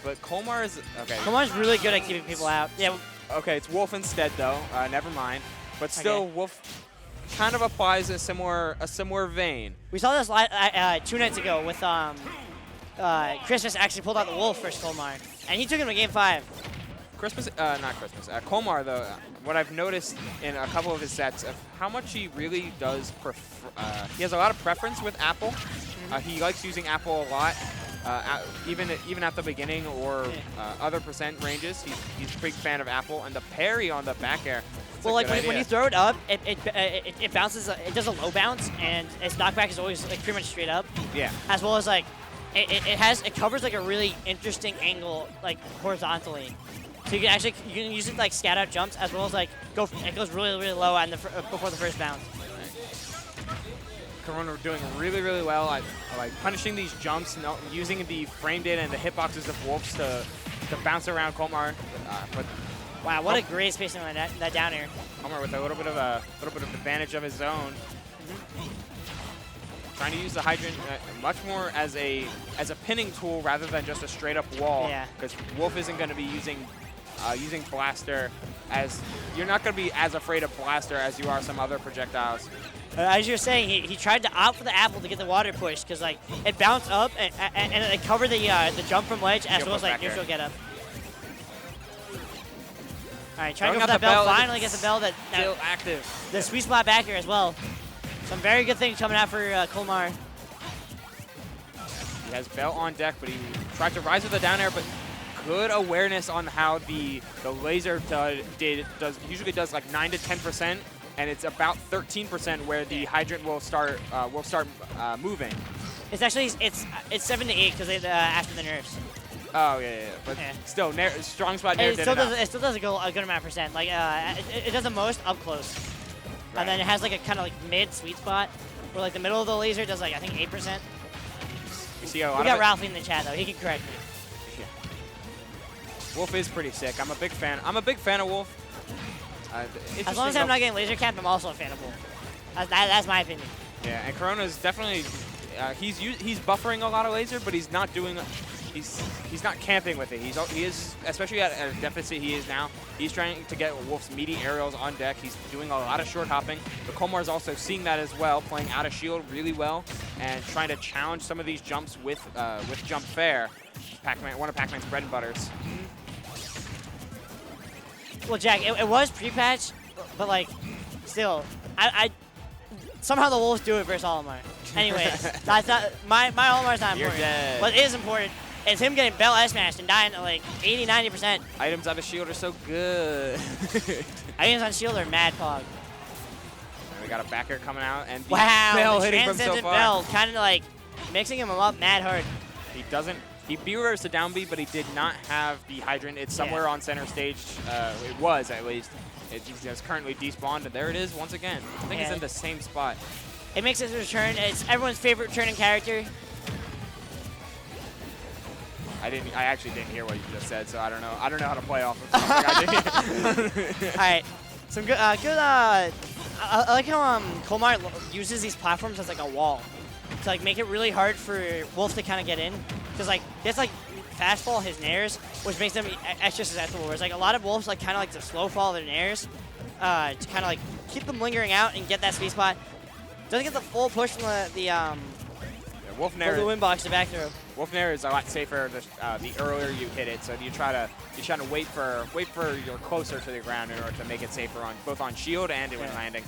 but Colmar is okay. Colmar's really good at keeping people out. Yeah. Okay, it's Wolf instead though. Never mind. But still, Wolf kind of applies a similar vein. We saw this 2 nights ago with Christmas actually pulled out the Wolf versus Colmar, and he took him to Game 5. Colmar though, what I've noticed in a couple of his sets of how much he really does prefer, he has a lot of preference with Apple. He likes using Apple a lot, even at the beginning or other percent ranges. He's a big fan of Apple, and the parry on the back air. Well, like when you throw it up, it bounces. It does a low bounce, and its knockback is always like pretty much straight up. Yeah. As well as like it covers like a really interesting angle like horizontally. So you can use it to, like scat out jumps as well as like it goes really low on before the first bounce. Corona doing really well. I like punishing these jumps, using the frame data and the hitboxes of Wolves to bounce around Colmar. But wow, what a great spacing on that down air. Colmar with a little bit of advantage of his own. Trying to use the hydrant much more as a pinning tool rather than just a straight up wall. Yeah. Because Wolf isn't going to be using Blaster as you're not going to be as afraid of Blaster as you are some other projectiles. As you were saying, he tried to opt for the apple to get the water push because like it bounced up and it covered the jump from ledge as well as like neutral get up. All right, trying to go for that bell. Finally gets the bell that still active. The sweet spot back here as well. Some very good things coming out for Colmar. He has bell on deck, but he tried to rise with the down air, but good awareness on how the laser usually does like 9 to 10%. And it's about 13% where the hydrant will start moving. It's actually it's 7 to 8 because after the nerfs. Oh yeah. But still, strong spot. It still does a good amount of percent. Like it does the most up close, and then it has like a kind of like mid sweet spot where like the middle of the laser does like I think 8%. You see a lot. We got Ralphie in the chat though. He can correct me. Yeah. Wolf is pretty sick. I'm a big fan of Wolf. As long as I'm not getting laser capped, I'm also a fan of Wolf. That's my opinion. Yeah, and Corona is definitely he's buffering a lot of laser, but he's not doing he's not camping with it. He is especially at a deficit he is now. He's trying to get Wolf's meaty aerials on deck. He's doing a lot of short hopping. But Colmar is also seeing that as well, playing out of shield really well and trying to challenge some of these jumps with jump fair. Pacman, one of Pacman's bread and butters. Well, Jack, it was pre-patch, but like, still, I somehow the Wolves do it versus Olimar. Anyways, that's not my Olimar's not important. You're dead. What is important is him getting Bell S-mashed and dying at like 80–90%. Items out of shield are so good. Items on shield are mad pog. And we got a backer coming out and wow, Bell the hitting from so transcendent far. Bell kind of like mixing him up mad hard. He doesn't. He B-reversed the down B, but he did not have the hydrant. It's somewhere on center stage. It was, at least. It's currently despawned, and there it is once again. I think it's in the same spot. It makes his return. It's everyone's favorite returning character. I actually didn't hear what you just said, so I don't know. I don't know how to play off of it. All right, some good. I like how Colmar uses these platforms as like a wall to like make it really hard for Wolf to kind of get in. Because like it's like fastball his nairs, which makes them extra susceptible. Whereas like a lot of Wolves like kind of like to slow fall their nairs to kind of like keep them lingering out and get that sweet spot. Doesn't get the full push from the Wolf Nair. The wind box to back throw. Wolf Nair is a lot safer the earlier you hit it. So you try to wait for you're closer to the ground in order to make it safer on both on shield and when landing.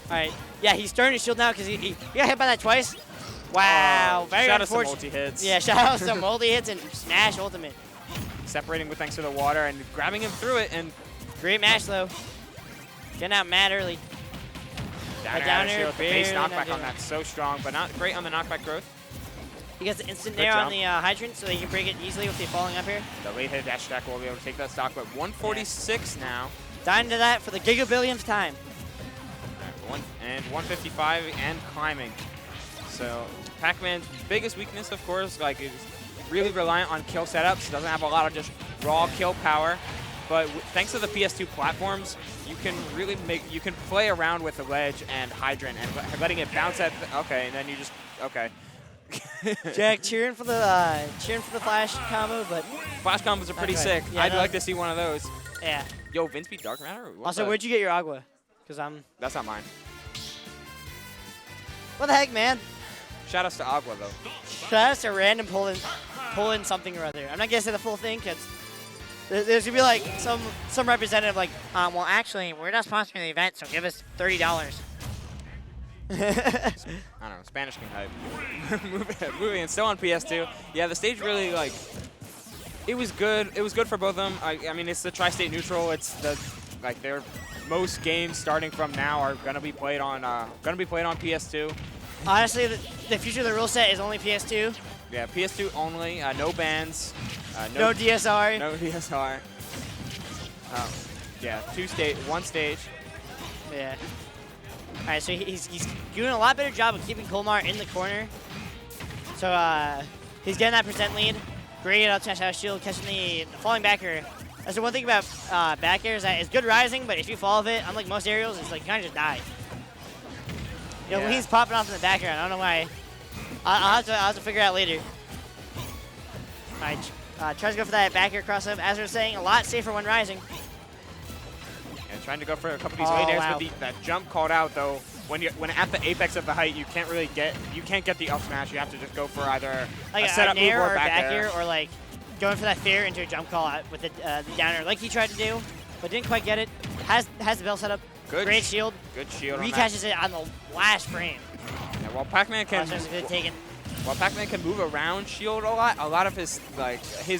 All right, yeah, he's starting to shield now because he got hit by that twice. Wow, very shout unfortunate. out some multi-hits. Yeah, shout out some multi-hits and smash ultimate. Separating with thanks to the water and grabbing him through it. And great match, though. Getting out mad early. Down air, the base knockback on that so strong, but not great on the knockback growth. He gets the instant nair on the hydrant, so he can break it easily with the falling up here. The late hit dash attack will be able to take that stock, but 146 now. Dying to that for the gigabillionth time. And 155 and climbing. So Pacman's biggest weakness, of course, like is really reliant on kill setups. Doesn't have a lot of just raw kill power. But thanks to the PS2 platforms, you can really play around with the ledge and hydrant and letting it bounce at, and then you just, Jack cheering for the flash combo, but Flash combos are pretty Okay. sick. Yeah, I'd no. like to see one of those. yeah. Yo, Vince beat Dark Matter? What Also, the- where'd you get your agua? Because That's not mine. what the heck, man? Shout outs to Agua, though. That's a random pull in something or other. I'm not gonna say the full thing because there's gonna be like some representative like, well, actually, we're not sponsoring the event, so give us $30. I don't know, Spanish King hype. Moving and still on PS2. Yeah, the stage really, like, it was good. It was good for both of them. I mean, it's the tri-state neutral. It's the, like, most games starting from now are gonna be played on PS2. Honestly, the future of the rule set is only PS2. Yeah, PS2 only. No bans. No DSR. No DSR. Yeah, one stage. Yeah. All right, so he's doing a lot better job of keeping Colmar in the corner. So he's getting that percent lead. Great out smash out shield, catching the falling back air. That's the one thing about back air is that it's good rising, but if you fall of it, unlike most aerials, it's like you kind of just die. You know, Yeah. he's popping off in the back air. I don't know why. I'll have to figure out later. All right, tries to go for that back air cross up. As we were saying, a lot safer when rising. And trying to go for a couple of these Oh, late airs, wow. but that jump called out though. When at the apex of the height, you can't get the up smash. You have to just go for either Like a setup move nair or or back back air. air, or like going for that fair into a jump call out with the downer, like he tried to do, but didn't quite get it. Has the bell set up. Good. Great shield. Good shield on that. Recatches it on the last frame. Yeah, while Pacman can Good taken. while Pacman can move around shield a lot of his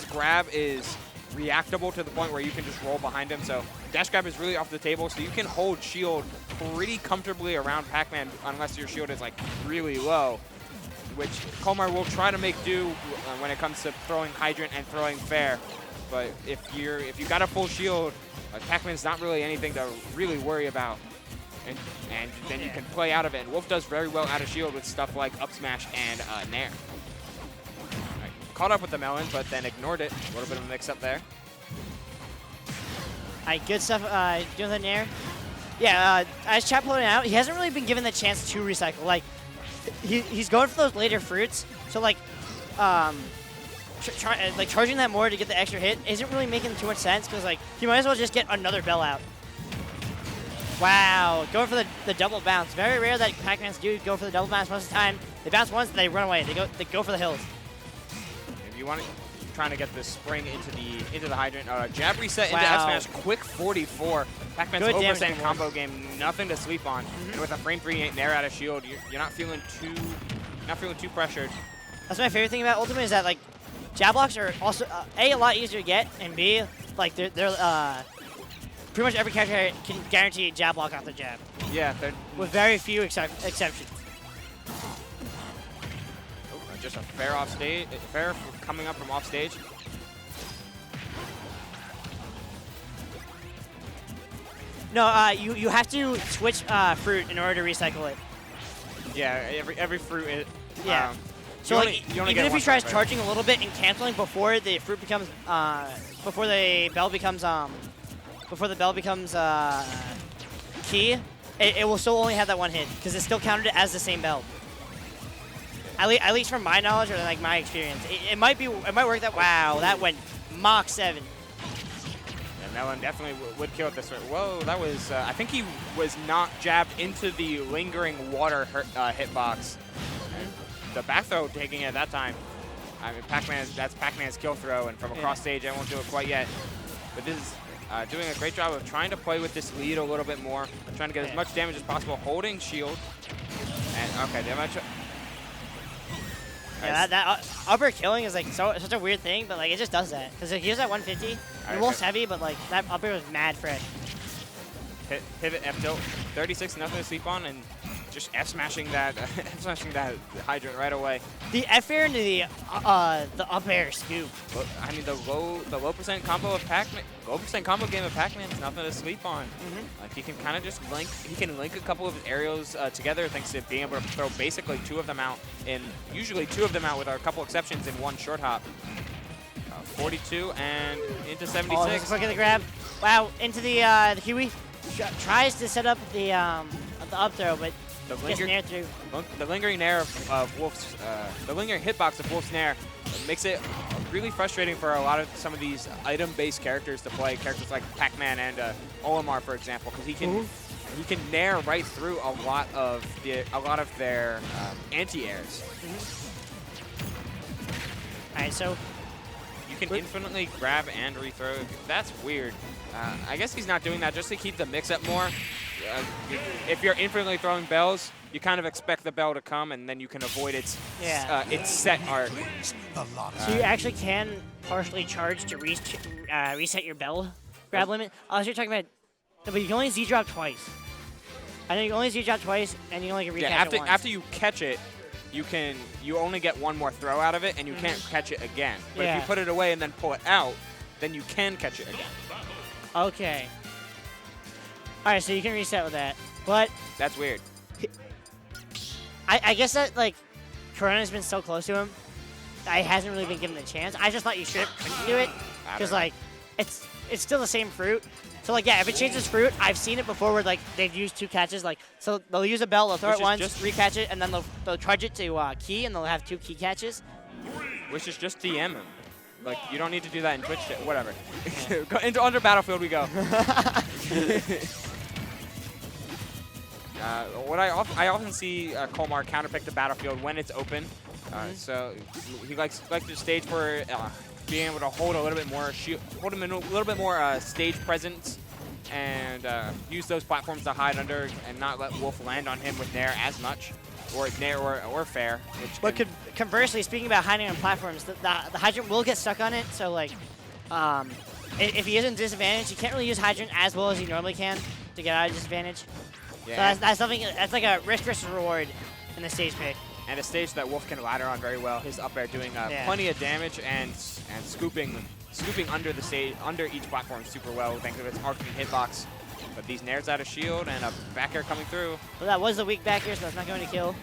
grab is reactable to the point where you can just roll behind him. So dash grab is really off the table, so you can hold shield pretty comfortably around Pacman unless your shield is like really low, which Colmar will try to make do when it comes to throwing Hydrant and throwing Fair. But if you got a full shield, Pacman's not really anything to really worry about. And then you can play out of it. And Wolf does very well out of shield with stuff like up smash and nair. Right. Caught up with the melon, but then ignored it. A little bit of a mix up there. Alright, good stuff doing the nair. Yeah, as chat pointed out, he hasn't really been given the chance to recycle. Like, he's going for those later fruits. So like, charging that more to get the extra hit isn't really making too much sense because like he might as well just get another bell out. Wow, going for the double bounce. Very rare that Pac-Mans do go for the double bounce most of the time. They bounce once, they run away. They go for the hills. If you want to, trying to get the spring into the hydrant. Jab reset into Wow. F smash, quick 44. Pacman's Good damage 0% reward. combo game, nothing to sleep on. And with a frame 3 nair out of shield, you're not feeling too pressured. That's my favorite thing about Ultimate is that like jab blocks are also a lot easier to get, and B, like they're pretty much every character can guarantee a jab block off the jab, Yeah, they're with very few exceptions. just a fair off stage, fair coming up from off stage. No, you have to switch fruit in order to recycle it. Yeah, every fruit is. Yeah. So you like, only even get if he one tries shot, right? charging a little bit and canceling before the fruit becomes, before the bell becomes key, it will still only have that one hit because it's still counted as the same bell. At least from my knowledge or like my experience, it might work that. Wow, that went Mach 7. And Melon definitely would kill it this way. Whoa, that was. I think he was not jabbed into the lingering water hitbox. The back throw taking it at that time. I mean, that's Pacman's kill throw, and from across stage, I won't do it quite yet. But this is doing a great job of trying to play with this lead a little bit more, trying to get as much damage as possible, holding shield. And okay, damage. Yeah, that upper killing is like such a weird thing, but like it just does that because he was at 150. The wolf's heavy, but like that upper was mad fresh. Pivot F tilt, 36, nothing to sleep on, and just F smashing that hydrant right away. The F air into the up air scoop. I mean the low percent combo of Pacman, low percent combo game of Pacman is nothing to sleep on. Like he can kind of just link a couple of his aerials together thanks to being able to throw basically usually two of them out with a couple exceptions in one short hop. 42 and into 76. Oh, just look at the grab. Wow, into the Kiwi. Tries to set up the up throw, but The Gets nair through. The lingering nair of Wolf's, the lingering hitbox of Wolf's nair makes it really frustrating for some of these item-based characters to play. Characters like Pacman and Colmar, for example, because he can nair right through a lot of their anti-airs. All right, so you can infinitely grab and rethrow. That's weird. I guess he's not doing that just to keep the mix-up more. If you're infinitely throwing bells, you kind of expect the bell to come, and then you can avoid its set arc. So you actually can partially charge to reset your bell grab limit. Oh, so you're talking about, no, but you can only Z-drop twice. I know you can only Z-drop twice, and you only can recatch it once. After you catch it, you only get one more throw out of it, and you can't catch it again. But if you put it away and then pull it out, then you can catch it again. Okay. All right, so you can reset with that, but that's weird. I guess that like Corona's been so close to him, I hasn't really been given the chance. I just thought you straight up couldn't do it because like it's still the same fruit. So like yeah, if it changes fruit, I've seen it before where like they've used 2 catches. Like so they'll use a bell, they'll throw it once, recatch it, and then they'll charge it to key, and they'll have 2 key catches. Which is just DM him. Like you don't need to do that in Twitch. Whatever. Go under Battlefield we go. I often see Colmar counterpick the Battlefield when it's open. So he likes the stage for being able to hold a little bit more stage presence and use those platforms to hide under and not let Wolf land on him with nair as much, or nair or fair. But conversely, speaking about hiding on platforms, the hydrant will get stuck on it. So like, if he is in disadvantage, he can't really use hydrant as well as he normally can to get out of disadvantage. Yeah. So that's something. That's like a risk versus reward in the stage pick. And a stage that Wolf can ladder on very well. His up air doing plenty of damage and scooping under the stage, under each platform super well thanks to its arcing hitbox. But these nairs out of shield and a back air coming through. Well, that was the weak back air, so that's not going to kill.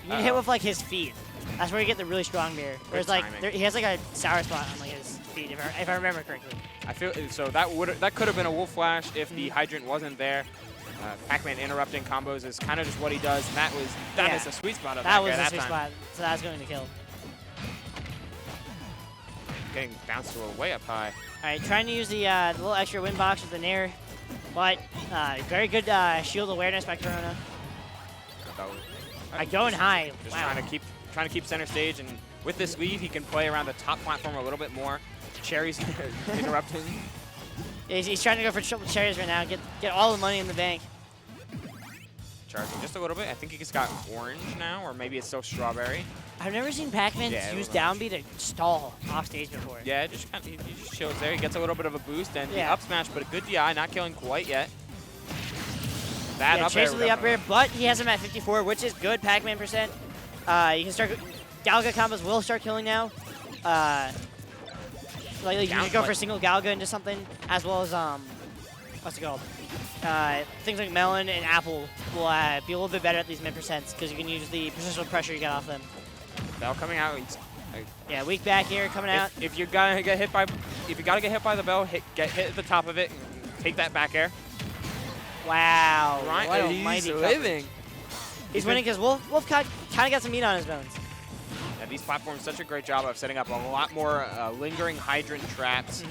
You need to hit with like his feet. That's where you get the really strong mirror. Whereas like he has like a sour spot on like his feet, if I remember correctly. I feel so that could have been a Wolf flash if the hydrant wasn't there. Pacman interrupting combos is kind of just what he does. And that is a sweet spot of that was a sweet spot, so that's going to kill. Getting bounced to a way up high. All right, trying to use the little extra win box with the nair, but very good shield awareness by Corona. Going high. Just trying to keep center stage, and with this lead, he can play around the top platform a little bit more. Cherries interrupting. He's trying to go for triple cherries right now. Get all the money in the bank. Charging just a little bit. I think he just got orange now, or maybe it's still strawberry. I've never seen Pacman use down B to stall off stage before. Yeah, he just chills there. He gets a little bit of a boost and the up smash, but a good DI, not killing quite yet. That up air. Chases the up air, but he has him at 54, which is good Pacman percent. You can start Galga combos will start killing now. Like you can go for a single Galga into something, as well as what's it called? Things like Melon and Apple will be a little bit better at these mid percents because you can use the positional pressure you get off them. Bell coming out. Yeah, weak back here coming out. If you gotta get hit by the bell, get hit at the top of it, and take that back air. Wow, what a mighty living. He's winning because Wolf kind of got some meat on his bones. Yeah, these platforms such a great job of setting up a lot more lingering hydrant traps.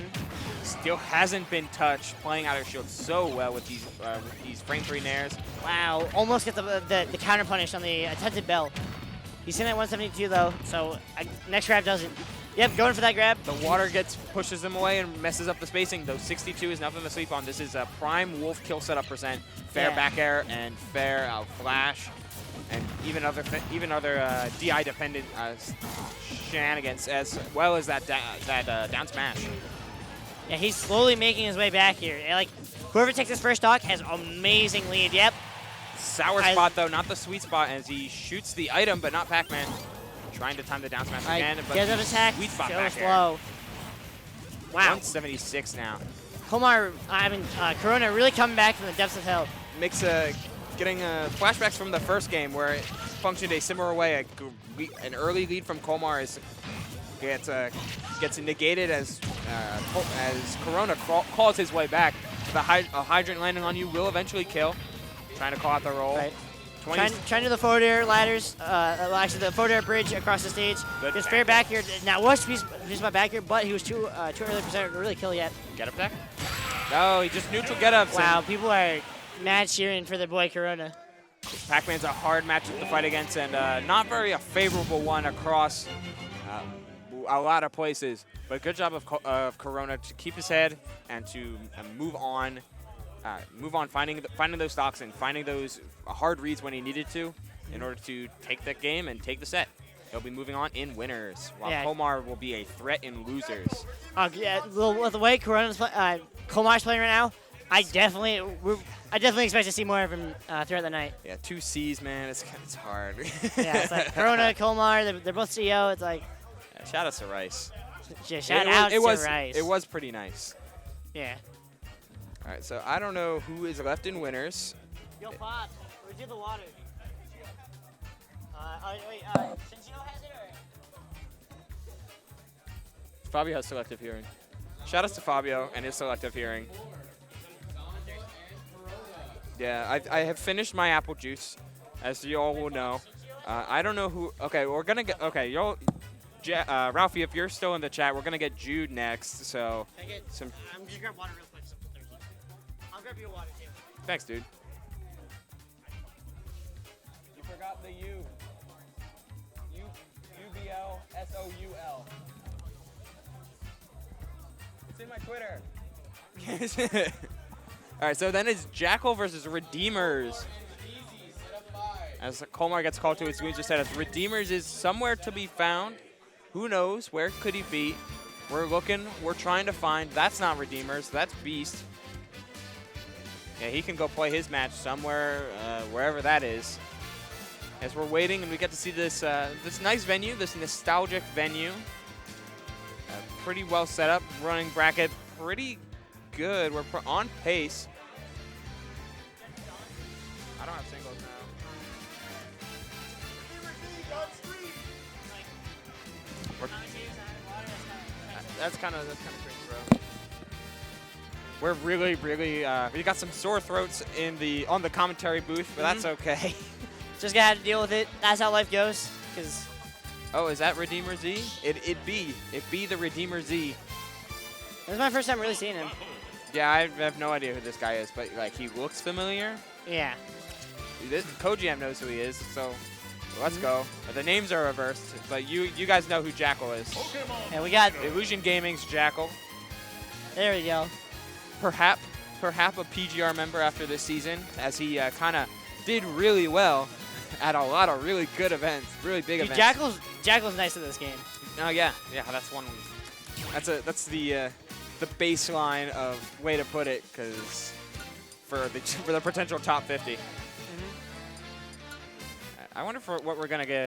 Still hasn't been touched, playing out of shield so well with these frame 3 nairs. Wow, almost get the counter punish on the attempted bell. He's in at 172 though, so next grab doesn't. Yep, going for that grab. The water pushes him away and messes up the spacing, though 62 is nothing to sleep on. This is a prime Wolf kill setup percent. Fair back air and fair flash. And even other DI dependent shenanigans, as well as that down smash. Yeah, he's slowly making his way back here. And, like whoever takes his first stock has amazing lead. Yep. Sour spot though, not the sweet spot, as he shoots the item, but not Pacman. Trying to time the down smash again, but attack. Sweet spot back slow. Wow. 176 now. Colmar, Corona really coming back from the depths of hell. Getting flashbacks from the first game where it functioned a similar way. An early lead from Colmar gets negated as Corona calls his way back. A hydrant landing on you will eventually kill. Trying to call out the roll. Right. Trying to do the forward air ladders. Well, actually, the forward air bridge across the stage. Good Gets fair back here. Now was piece my back here, but he was too early for Center to really kill yet. Get up deck? No, he just neutral get ups. Wow, people are mad cheering for the boy Corona. Pacman's a hard matchup to fight against, and not very a favorable one across a lot of places. But good job of Corona to keep his head and to move on, finding those stocks and finding those hard reads when he needed to, in order to take that game and take the set. He'll be moving on in winners, while Colmar will be a threat in losers. Yeah, with the way Colmar's playing right now, I definitely expect to see more of him throughout the night. Yeah, 2 C's, man. It's hard. Yeah, it's like Corona, Colmar. They're both CEO. It's like. Yeah, shout out to Rice. Yeah, shout out to Rice. It was pretty nice. Yeah. All right, so I don't know who is left in winners. Yo, Pop, where'd you the water? Wait, Cincinnati has it, or? Fabio has selective hearing. Shout out to Fabio and his selective hearing. Yeah, I have finished my apple juice, as you all will know. I don't know who. Okay, we're gonna get. Okay, y'all. Ralphie, if you're still in the chat, we're gonna get Jude next. So. I'm just grab water real quick. So I'm thirsty. I'll grab you a water too. Thanks, dude. You forgot the U. UBLSOUL. It's in my Twitter. All right, so then it's Jackal versus Redeemers. As Colmar gets called to his screen, just said, as Redeemers is somewhere to be found. Who knows? Where could he be? We're looking. We're trying to find. That's not Redeemers. That's Beast. Yeah, he can go play his match somewhere, wherever that is. As we're waiting, and we get to see this this nice venue, this nostalgic venue. Pretty well set up. Running bracket pretty good. We're on pace. I don't have singles now. That's kind of crazy, bro. We're really, we got some sore throats on the commentary booth, but that's okay. Just gotta have to deal with it. That's how life goes. Cause. Oh, is that Redeemer Z? It be the Redeemer Z. This is my first time really seeing him. Yeah, I have no idea who this guy is, but like he looks familiar. Yeah. Kojam knows who he is, so let's go. The names are reversed, but you guys know who Jackal is. And we got Illusion Gaming's Jackal. There we go. Perhaps a PGR member after this season, as he kind of did really well at a lot of really good events, really big events. Jackal's nice in this game. Oh yeah, that's one. That's the baseline of way to put it, because for the potential top 50. I wonder what we're gonna get.